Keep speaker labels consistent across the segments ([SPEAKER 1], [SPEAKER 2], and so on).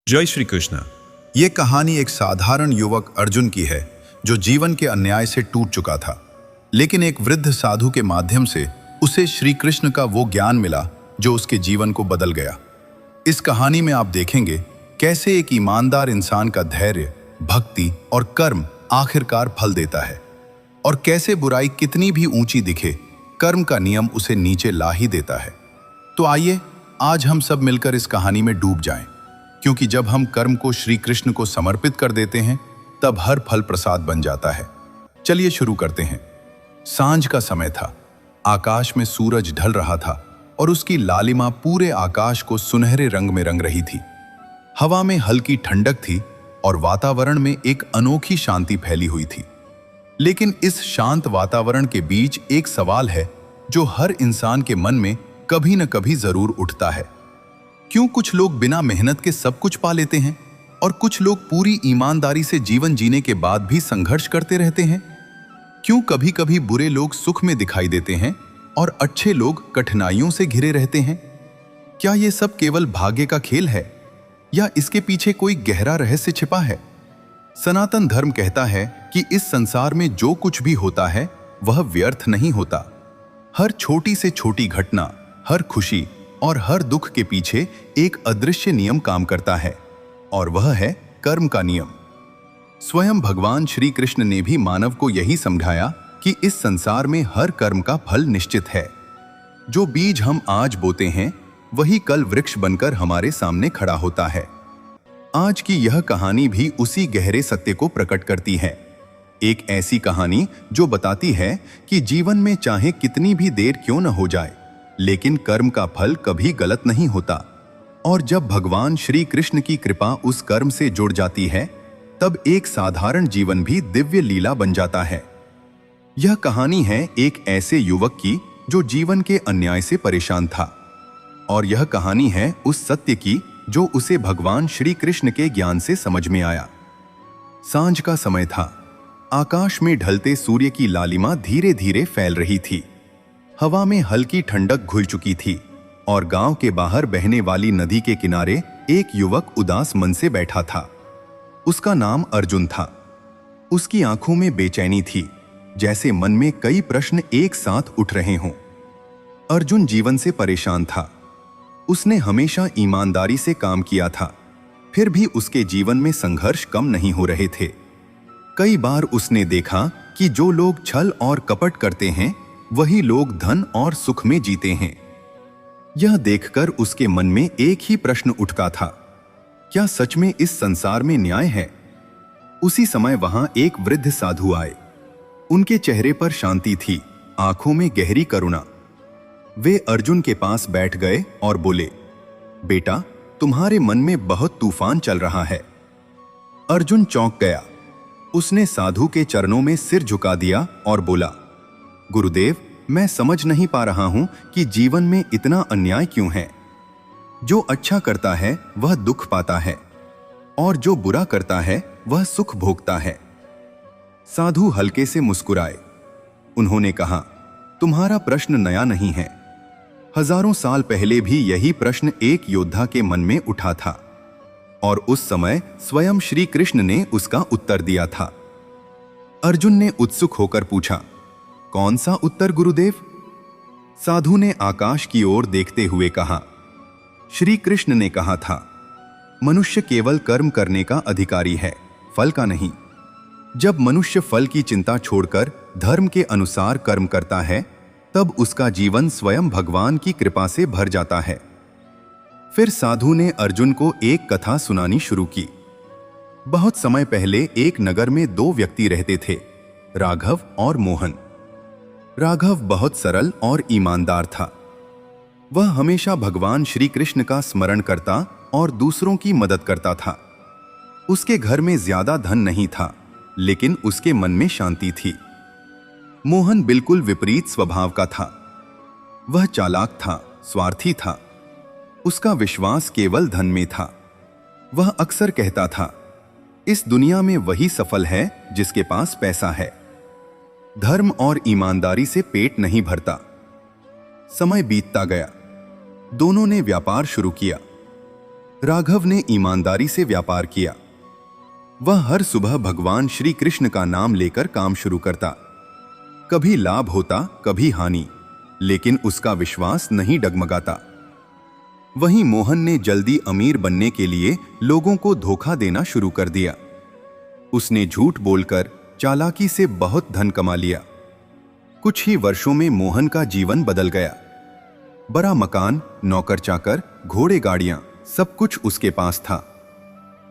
[SPEAKER 1] जय श्री कृष्ण।
[SPEAKER 2] ये कहानी एक साधारण युवक अर्जुन की है जो जीवन के अन्याय से टूट चुका था, लेकिन एक वृद्ध साधु के माध्यम से उसे श्री कृष्ण का वो ज्ञान मिला जो उसके जीवन को बदल गया। इस कहानी में आप देखेंगे कैसे एक ईमानदार इंसान का धैर्य, भक्ति और कर्म आखिरकार फल देता है, और कैसे बुराई कितनी भी ऊंची दिखे, कर्म का नियम उसे नीचे ला ही देता है। तो आइए आज हम सब मिलकर इस कहानी में डूब जाएं, क्योंकि जब हम कर्म को श्री कृष्ण को समर्पित कर देते हैं तब हर फल प्रसाद बन जाता है। चलिए शुरू करते हैं। सांझ का समय था, आकाश में सूरज ढल रहा था और उसकी लालिमा पूरे आकाश को सुनहरे रंग में रंग रही थी। हवा में हल्की ठंडक थी और वातावरण में एक अनोखी शांति फैली हुई थी। लेकिन इस शांत वातावरण के बीच एक सवाल है जो हर इंसान के मन में कभी न कभी जरूर उठता है। क्यों कुछ लोग बिना मेहनत के सब कुछ पा लेते हैं और कुछ लोग पूरी ईमानदारी से जीवन जीने के बाद भी संघर्ष करते रहते हैं? क्यों कभी कभी बुरे लोग सुख में दिखाई देते हैं और अच्छे लोग कठिनाइयों से घिरे रहते हैं? क्या ये सब केवल भाग्य का खेल है या इसके पीछे कोई गहरा रहस्य छिपा है? सनातन धर्म कहता है कि इस संसार में जो कुछ भी होता है वह व्यर्थ नहीं होता। हर छोटी से छोटी घटना, हर खुशी और हर दुख के पीछे एक अदृश्य नियम काम करता है, और वह है कर्म का नियम। स्वयं भगवान श्री कृष्ण ने भी मानव को यही समझाया कि इस संसार में हर कर्म का फल निश्चित है। जो बीज हम आज बोते हैं वही कल वृक्ष बनकर हमारे सामने खड़ा होता है। आज की यह कहानी भी उसी गहरे सत्य को प्रकट करती है। एक ऐसी कहानी जो बताती है कि जीवन में चाहे कितनी भी देर क्यों न हो जाए, लेकिन कर्म का फल कभी गलत नहीं होता। और जब भगवान श्री कृष्ण की कृपा उस कर्म से जुड़ जाती है तब एक साधारण जीवन भी दिव्य लीला बन जाता है। यह कहानी है एक ऐसे युवक की जो जीवन के अन्याय से परेशान था, और यह कहानी है उस सत्य की जो उसे भगवान श्री कृष्ण के ज्ञान से समझ में आया। सांझ का समय था, आकाश में ढलते सूर्य की लालिमा धीरे धीरे फैल रही थी। हवा में हल्की ठंडक घुल चुकी थी और गांव के बाहर बहने वाली नदी के किनारे एक युवक उदास मन से बैठा था। उसका नाम अर्जुन था। उसकी आंखों में बेचैनी थी, जैसे मन में कई प्रश्न एक साथ उठ रहे हों। अर्जुन जीवन से परेशान था। उसने हमेशा ईमानदारी से काम किया था, फिर भी उसके जीवन में संघर्ष कम नहीं हो रहे थे। कई बार उसने देखा कि जो लोग छल और कपट करते हैं वही लोग धन और सुख में जीते हैं। यह देखकर उसके मन में एक ही प्रश्न उठता था, क्या सच में इस संसार में न्याय है? उसी समय वहां एक वृद्ध साधु आए। उनके चेहरे पर शांति थी, आंखों में गहरी करुणा। वे अर्जुन के पास बैठ गए और बोले, बेटा, तुम्हारे मन में बहुत तूफान चल रहा है। अर्जुन चौंक गया। उसने साधु के चरणों में सिर झुका दिया और बोला, गुरुदेव, मैं समझ नहीं पा रहा हूं कि जीवन में इतना अन्याय क्यों है। जो अच्छा करता है वह दुख पाता है और जो बुरा करता है वह सुख भोगता है। साधु हल्के से मुस्कुराए। उन्होंने कहा, तुम्हारा प्रश्न नया नहीं है। हजारों साल पहले भी यही प्रश्न एक योद्धा के मन में उठा था, और उस समय स्वयं श्री कृष्ण ने उसका उत्तर दिया था। अर्जुन ने उत्सुक होकर पूछा, कौन सा उत्तर गुरुदेव? साधु ने आकाश की ओर देखते हुए कहा, श्री कृष्ण ने कहा था, मनुष्य केवल कर्म करने का अधिकारी है, फल का नहीं। जब मनुष्य फल की चिंता छोड़कर धर्म के अनुसार कर्म करता है तब उसका जीवन स्वयं भगवान की कृपा से भर जाता है। फिर साधु ने अर्जुन को एक कथा सुनानी शुरू की। बहुत समय पहले एक नगर में दो व्यक्ति रहते थे, राघव और मोहन। राघव बहुत सरल और ईमानदार था। वह हमेशा भगवान श्री कृष्ण का स्मरण करता और दूसरों की मदद करता था। उसके घर में ज्यादा धन नहीं था, लेकिन उसके मन में शांति थी। मोहन बिल्कुल विपरीत स्वभाव का था। वह चालाक था, स्वार्थी था। उसका विश्वास केवल धन में था। वह अक्सर कहता था, इस दुनिया में वही सफल है जिसके पास पैसा है। धर्म और ईमानदारी से पेट नहीं भरता। समय बीतता गया। दोनों ने व्यापार शुरू किया।
[SPEAKER 1] राघव ने ईमानदारी से व्यापार किया। वह हर सुबह भगवान श्री कृष्ण का नाम लेकर काम शुरू करता। कभी लाभ होता, कभी हानि, लेकिन उसका विश्वास नहीं डगमगाता। वहीं मोहन ने जल्दी अमीर बनने के लिए लोगों को धोखा देना शुरू कर दिया। उसने झूठ बोलकर चालाकी से बहुत धन कमा लिया। कुछ ही वर्षों में मोहन का जीवन बदल गया। बड़ा मकान, नौकर चाकर, घोड़े गाड़ियां, सब कुछ उसके पास था।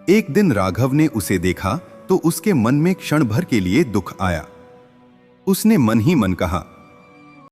[SPEAKER 1] एक दिन राघव ने उसे देखा तो उसके मन में क्षण भर के लिए दुख आया। उसने मन ही मन कहा,